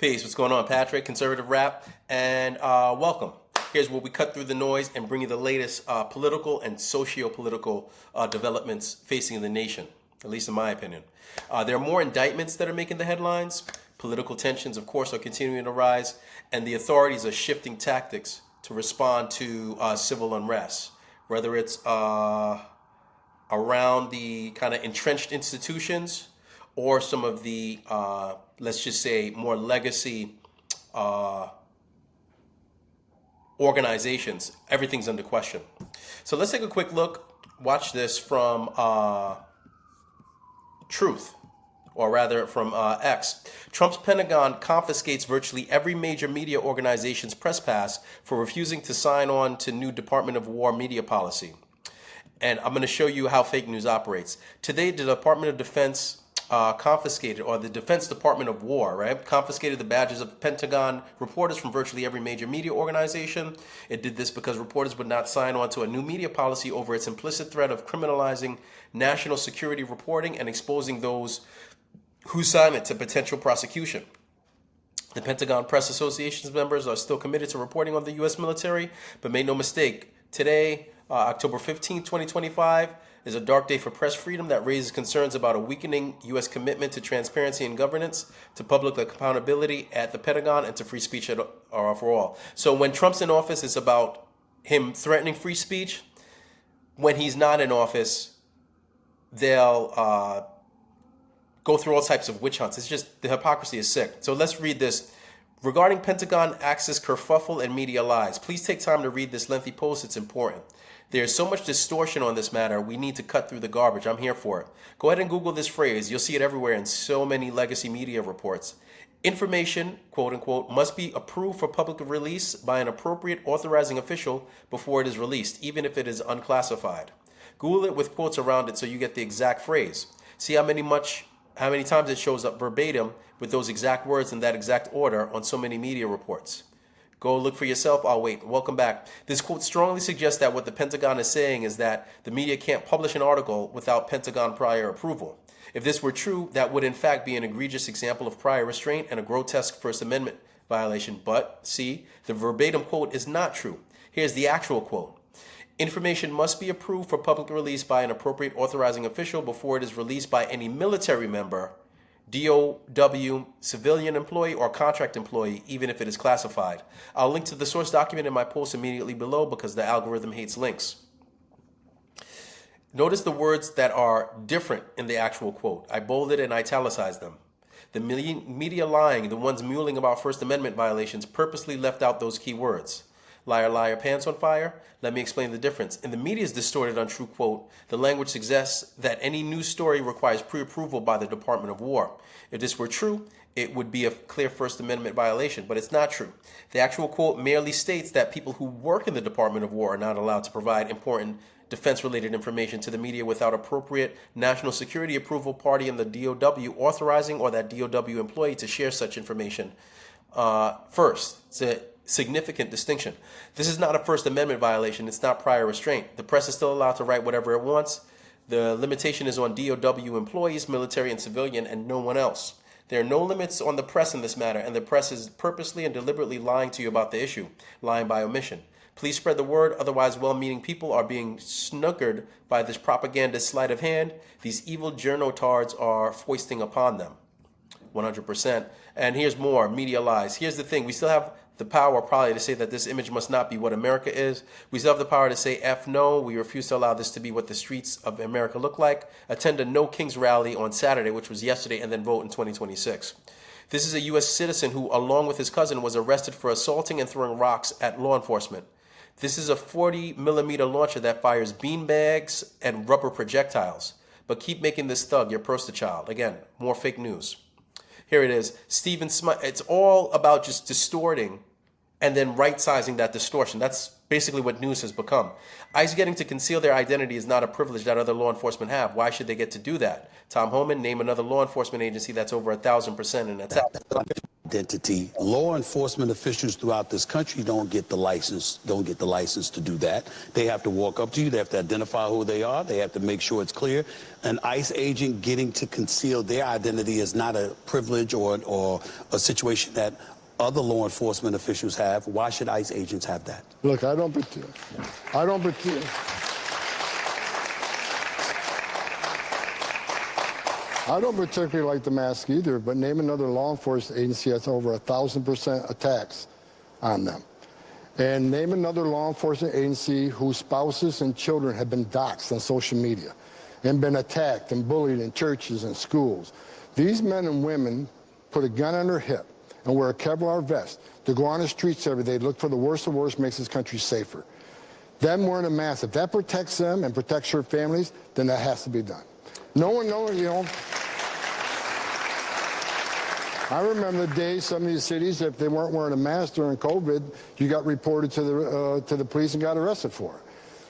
Peace. What's going on, Patrick? Conservative Rap, and welcome. Here's where we cut through the noise and bring you the latest political and socio-political developments facing the nation, at least in my opinion. There are more indictments that are making the headlines. Political tensions, of course, are continuing to rise, and the authorities are shifting tactics to respond to civil unrest, whether it's around the kind of entrenched institutions or some of the, let's just say, more legacy organizations. Everything's under question. So let's take a quick look. Watch this from Truth, or rather from X. Trump's Pentagon confiscates virtually every major media organization's press pass for refusing to sign on to new Department of War media policy. And I'm going to show you how fake news operates. Today, the Department of Defense confiscated, or the Defense Department of War, right, confiscated the badges of Pentagon reporters from virtually every major media organization. It did this because reporters would not sign on to a new media policy over its implicit threat of criminalizing national security reporting and exposing those who sign it to potential prosecution. The Pentagon Press Association's members are still committed to reporting on the U.S. military, but make no mistake, today, October 15, 2025, is a dark day for press freedom that raises concerns about a weakening U.S. commitment to transparency and governance, to public accountability at the Pentagon, and to free speech for all. So when Trump's in office, it's about him threatening free speech. When he's not in office, they'll go through all types of witch hunts. It's just, the hypocrisy is sick. So let's read this. Regarding Pentagon access kerfuffle and media lies, please take time to read this lengthy post. It's important. There's so much distortion on this matter, we need to cut through the garbage. I'm here for it. Go ahead and Google this phrase. You'll see it everywhere in so many legacy media reports. Information, quote unquote, must be approved for public release by an appropriate authorizing official before it is released, even if it is unclassified. Google it with quotes around it so you get the exact phrase. See how many times it shows up verbatim with those exact words in that exact order on so many media reports. Go look for yourself. I'll wait. Welcome back. This quote strongly suggests that what the Pentagon is saying is that the media can't publish an article without Pentagon prior approval. If this were true, that would in fact be an egregious example of prior restraint and a grotesque First Amendment violation. But, see, the verbatim quote is not true. Here's the actual quote. Information must be approved for public release by an appropriate authorizing official before it is released by any military member, DOW, civilian employee, or contract employee, even if it is classified. I'll link to the source document in my post immediately below because the algorithm hates links. Notice the words that are different in the actual quote. I bolded and italicized them. The media lying, the ones muling about First Amendment violations, purposely left out those key words. Liar, liar, pants on fire? Let me explain the difference. In the media's distorted, untrue quote, the language suggests that any news story requires pre-approval by the Department of War. If this were true, it would be a clear First Amendment violation, but it's not true. The actual quote merely states that people who work in the Department of War are not allowed to provide important defense-related information to the media without appropriate national security approval party in the DOW authorizing or that DOW employee to share such information first. It's a significant distinction. This is not a First Amendment violation. It's not prior restraint. The press is still allowed to write whatever it wants. The limitation is on DOW employees, military and civilian, and no one else. There are no limits on the press in this matter, and the press is purposely and deliberately lying to you about the issue, lying by omission. Please spread the word, otherwise well-meaning people are being snookered by this propagandist sleight of hand. These evil journotards are foisting upon them. 100%. And here's more, media lies. Here's the thing, we still have the power probably to say that this image must not be what America is. We still have the power to say F no. We refuse to allow this to be what the streets of America look like. Attend a No Kings rally on Saturday, which was yesterday, and then vote in 2026. This is a U.S. citizen who, along with his cousin, was arrested for assaulting and throwing rocks at law enforcement. This is a 40-millimeter launcher that fires beanbags and rubber projectiles. But keep making this thug your poster child. Again, more fake news. Here it is. Stephen Smith. It's all about just distorting and then right-sizing that distortion. That's basically what news has become. ICE getting to conceal their identity is not a privilege that other law enforcement have. Why should they get to do that? Tom Homan, name another law enforcement agency that's over 1,000% in attack. identity. Law enforcement officials throughout this country don't get the license to do that. They have to walk up to you. They have to identify who they are. They have to make sure it's clear. An ICE agent getting to conceal their identity is not a privilege or a situation that other law enforcement officials have. Why should ICE agents have that? Look, I don't pretend. I don't particularly like the mask either, but name another law enforcement agency that's over 1,000% attacks on them. And name another law enforcement agency whose spouses and children have been doxxed on social media and been attacked and bullied in churches and schools. These men and women put a gun on their hip and wear a Kevlar vest to go on the streets every day, look for the worst of worst, makes this country safer. Them wearing a mask, if that protects them and protects their families, then that has to be done. No one, you know. I remember the days some of these cities, if they weren't wearing a mask during COVID, you got reported to the police and got arrested for it.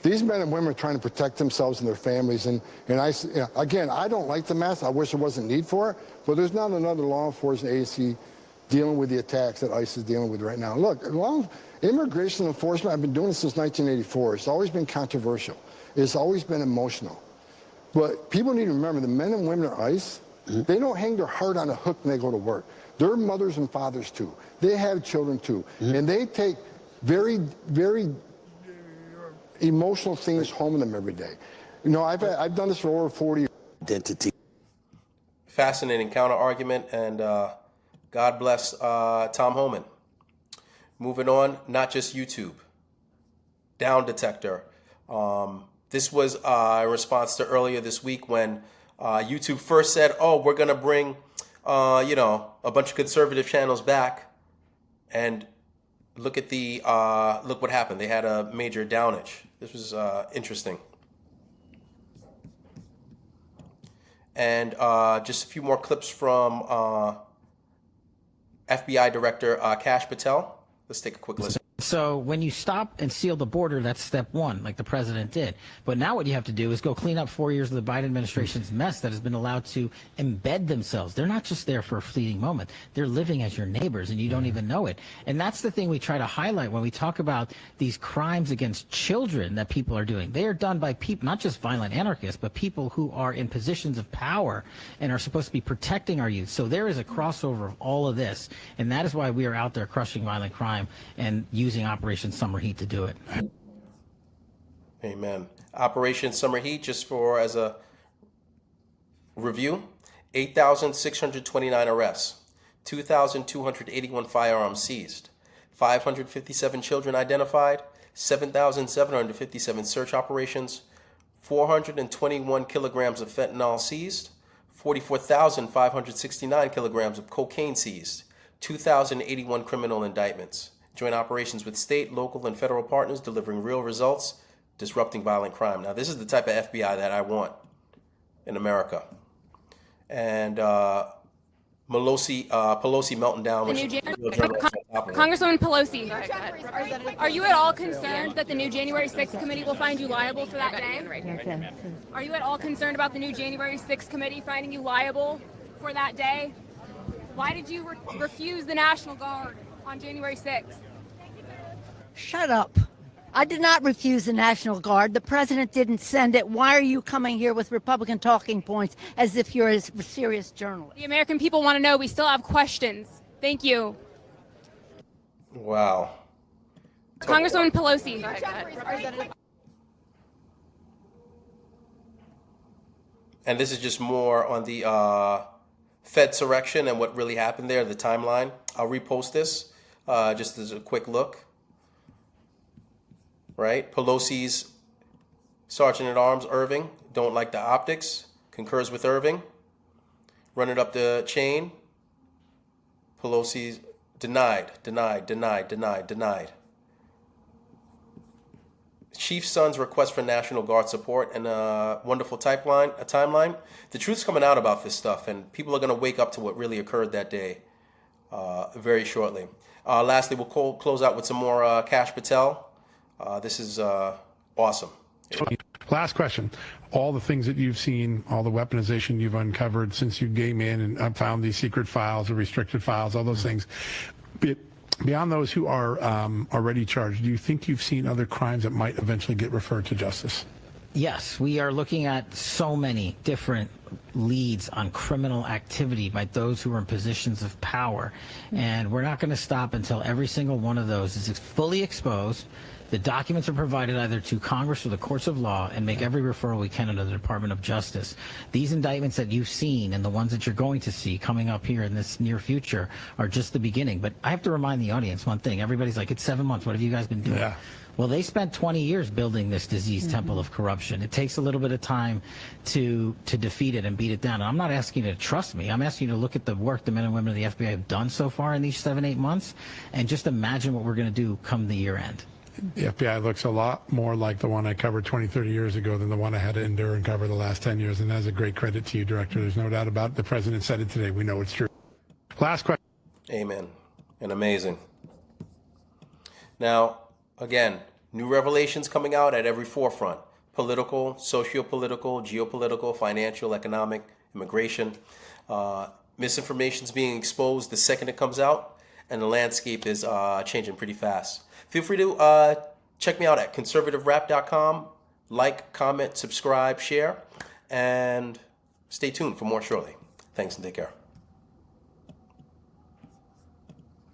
These men and women are trying to protect themselves and their families. And again, I don't like the mask. I wish there wasn't need for it. But there's not another law enforcement agency dealing with the attacks that ICE is dealing with right now. Look, immigration enforcement, I've been doing this since 1984. It's always been controversial. It's always been emotional. But people need to remember the men and women at ICE, they don't hang their heart on a hook when they go to work. They're mothers and fathers too. They have children too. And they take very, very emotional things home with them every day. You know, I've done this for over 40 years. Identity. Fascinating counter argument, and God bless Tom Homan. Moving on, not just YouTube. Down detector. This was in response to earlier this week when YouTube first said, "Oh, we're gonna bring, a bunch of conservative channels back," and look at look what happened. They had a major downage. This was interesting. And just a few more clips from FBI Director Kash Patel. Let's take a quick listen. So when you stop and seal the border, that's step one, like the president did. But now what you have to do is go clean up 4 years of the Biden administration's mess that has been allowed to embed themselves. They're not just there for a fleeting moment. They're living as your neighbors, and you don't even know it. And that's the thing we try to highlight when we talk about these crimes against children that people are doing. They are done by people, not just violent anarchists, but people who are in positions of power and are supposed to be protecting our youth. So there is a crossover of all of this, and that is why we are out there crushing violent crime and using Operation Summer Heat to do it. Amen. Operation Summer Heat, just as a review, 8,629 arrests, 2,281 firearms seized, 557 children identified, 7,757 search operations, 421 kilograms of fentanyl seized, 44,569 kilograms of cocaine seized, 2,081 criminal indictments. Joint operations with state, local, and federal partners delivering real results, disrupting violent crime. Now, this is the type of FBI that I want in America. And Pelosi melting down. Congresswoman Pelosi, are you at all concerned that the new January 6th committee will find you liable for that day? Are you at all concerned about the new January 6th committee finding you liable for that day? Why did you refuse the National Guard on January 6th? Shut up. I did not refuse the National Guard. The president didn't send it. Why are you coming here with Republican talking points as if you're a serious journalist? The American people want to know. We still have questions. Thank you. Wow. Congresswoman Pelosi. And this is just more on the Fedsurrection and what really happened there, the timeline. I'll repost this just as a quick look. Right? Pelosi's Sergeant at Arms, Irving, don't like the optics, concurs with Irving. Run it up the chain. Pelosi's denied. Chief Son's request for National Guard support and a wonderful timeline. The truth's coming out about this stuff, and people are going to wake up to what really occurred that day very shortly. Lastly, we'll close out with some more Kash Patel. This is awesome. Last question. All the things that you've seen, all the weaponization you've uncovered since you came in and found these secret files or restricted files, all those things, beyond those who are already charged, do you think you've seen other crimes that might eventually get referred to justice? Yes, we are looking at so many different leads on criminal activity by those who are in positions of power. And we're not going to stop until every single one of those is fully exposed. The documents are provided either to Congress or the courts of law, and make every referral we can into the Department of Justice. These indictments that you've seen and the ones that you're going to see coming up here in this near future are just the beginning. But I have to remind the audience one thing. Everybody's like, it's 7 months. What have you guys been doing? Yeah. Well, they spent 20 years building this disease temple of corruption. It takes a little bit of time to defeat it and beat it down. And I'm not asking you to trust me. I'm asking you to look at the work the men and women of the FBI have done so far in these 7-8 months and just imagine what we're going to do come the year end. The FBI looks a lot more like the one I covered 20, 30 years ago than the one I had to endure and cover the last 10 years. And that's a great credit to you, Director. There's no doubt about it. The President said it today. We know it's true. Last question. Amen. And amazing. Now, again, new revelations coming out at every forefront. Political, socio-political, geopolitical, financial, economic, immigration. Misinformation is being exposed the second it comes out, and the landscape is changing pretty fast. Feel free to check me out at ConservativeRap.com. Like, comment, subscribe, share, and stay tuned for more shortly. Thanks and take care.